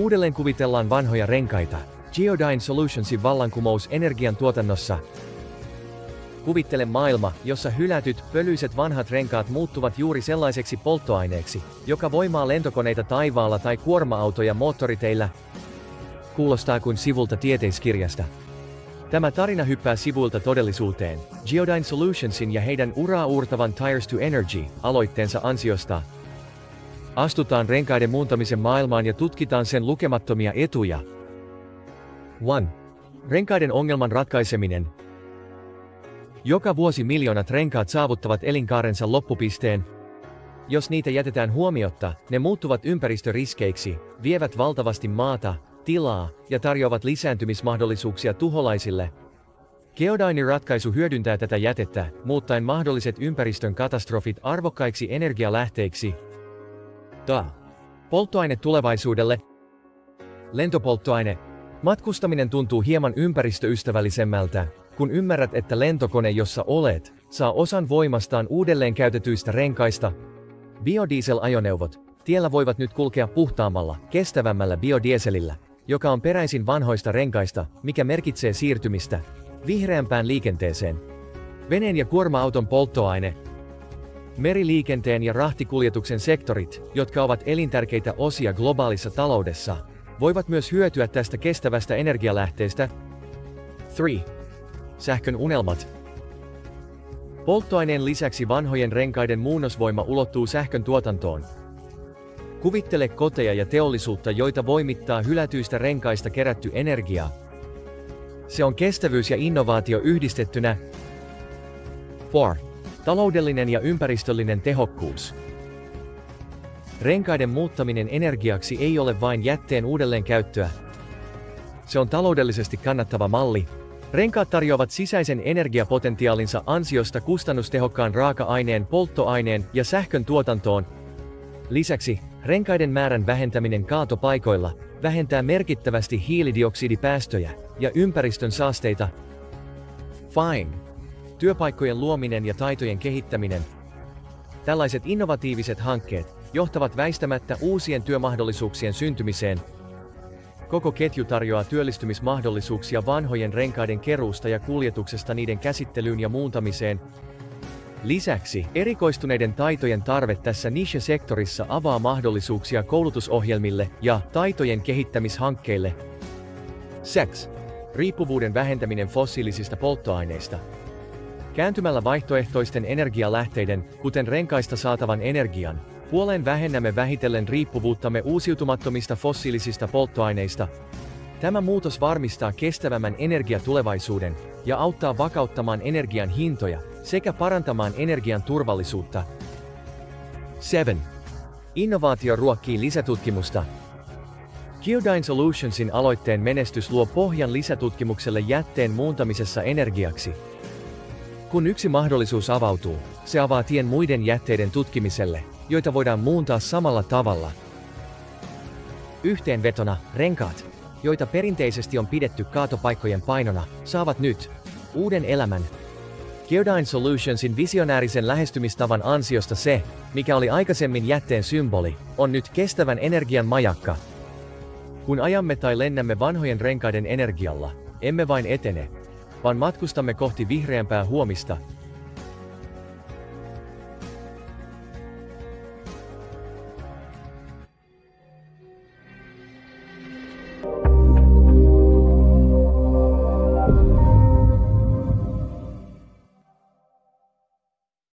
uudelleen kuvitellaan vanhoja renkaita. Geodyne Solutionsin vallankumous energian tuotannossa. Kuvittele maailma, jossa hylätyt, pölyiset vanhat renkaat muuttuvat juuri sellaiseksi polttoaineeksi, joka voimaa lentokoneita taivaalla tai kuorma-autoja moottoriteillä. Kuulostaa kuin sivulta tieteiskirjasta. Tämä tarina hyppää sivuilta todellisuuteen, Geodyne Solutionsin ja heidän uraa uurtavan Tires to Energy-aloitteensa ansiosta. Astutaan renkaiden muuntamisen maailmaan ja tutkitaan sen lukemattomia etuja. 1. Renkaiden ongelman ratkaiseminen. Joka vuosi miljoonat renkaat saavuttavat elinkaarensa loppupisteen. Jos niitä jätetään huomiotta, ne muuttuvat ympäristöriskeiksi, vievät valtavasti maata, tilaa ja tarjoavat lisääntymismahdollisuuksia tuholaisille. Geodynen ratkaisu hyödyntää tätä jätettä, muuttaen mahdolliset ympäristön katastrofit arvokkaiksi energialähteiksi. Polttoaine tulevaisuudelle. Lentopolttoaine. Matkustaminen tuntuu hieman ympäristöystävällisemmältä, kun ymmärrät, että lentokone, jossa olet, saa osan voimastaan uudelleen käytetyistä renkaista. Biodiesel-ajoneuvot. Tiellä voivat nyt kulkea puhtaammalla, kestävämmällä biodieselillä, joka on peräisin vanhoista renkaista, mikä merkitsee siirtymistä vihreämpään liikenteeseen. Veneen ja kuorma-auton polttoaine. Meriliikenteen ja rahtikuljetuksen sektorit, jotka ovat elintärkeitä osia globaalissa taloudessa, voivat myös hyötyä tästä kestävästä energialähteestä. 3. Sähkön unelmat. Polttoaineen lisäksi vanhojen renkaiden muunnosvoima ulottuu sähkön tuotantoon. Kuvittele koteja ja teollisuutta, joita voimittaa hylätyistä renkaista kerätty energia. Se on kestävyys ja innovaatio yhdistettynä. 4. Taloudellinen ja ympäristöllinen tehokkuus. Renkaiden muuttaminen energiaksi ei ole vain jätteen uudelleenkäyttöä. Se on taloudellisesti kannattava malli. Renkaat tarjoavat sisäisen energiapotentiaalinsa ansiosta kustannustehokkaan raaka-aineen, polttoaineen ja sähkön tuotantoon. Lisäksi, renkaiden määrän vähentäminen kaatopaikoilla vähentää merkittävästi hiilidioksidipäästöjä ja ympäristön saasteita. 5. Työpaikkojen luominen ja taitojen kehittäminen. Tällaiset innovatiiviset hankkeet johtavat väistämättä uusien työmahdollisuuksien syntymiseen. Koko ketju tarjoaa työllistymismahdollisuuksia vanhojen renkaiden keruusta ja kuljetuksesta niiden käsittelyyn ja muuntamiseen. Lisäksi, erikoistuneiden taitojen tarve tässä niche-sektorissa avaa mahdollisuuksia koulutusohjelmille ja taitojen kehittämishankkeille. 6. Riippuvuuden vähentäminen fossiilisista polttoaineista. Kääntymällä vaihtoehtoisten energialähteiden, kuten renkaista saatavan energian, puoleen vähennämme vähitellen riippuvuuttamme uusiutumattomista fossiilisista polttoaineista. Tämä muutos varmistaa kestävämmän energiatulevaisuuden ja auttaa vakauttamaan energian hintoja sekä parantamaan energian turvallisuutta. 7. Innovaatio ruokkii lisätutkimusta. Geodyne Solutionsin aloitteen menestys luo pohjan lisätutkimukselle jätteen muuntamisessa energiaksi. Kun yksi mahdollisuus avautuu, se avaa tien muiden jätteiden tutkimiselle, joita voidaan muuntaa samalla tavalla. Yhteenvetona, renkaat, joita perinteisesti on pidetty kaatopaikkojen painona, saavat nyt uuden elämän. Geodyne Solutionsin visionäärisen lähestymistavan ansiosta se, mikä oli aikaisemmin jätteen symboli, on nyt kestävän energian majakka. Kun ajamme tai lennämme vanhojen renkaiden energialla, emme vain etene, vaan matkustamme kohti vihreämpää huomista,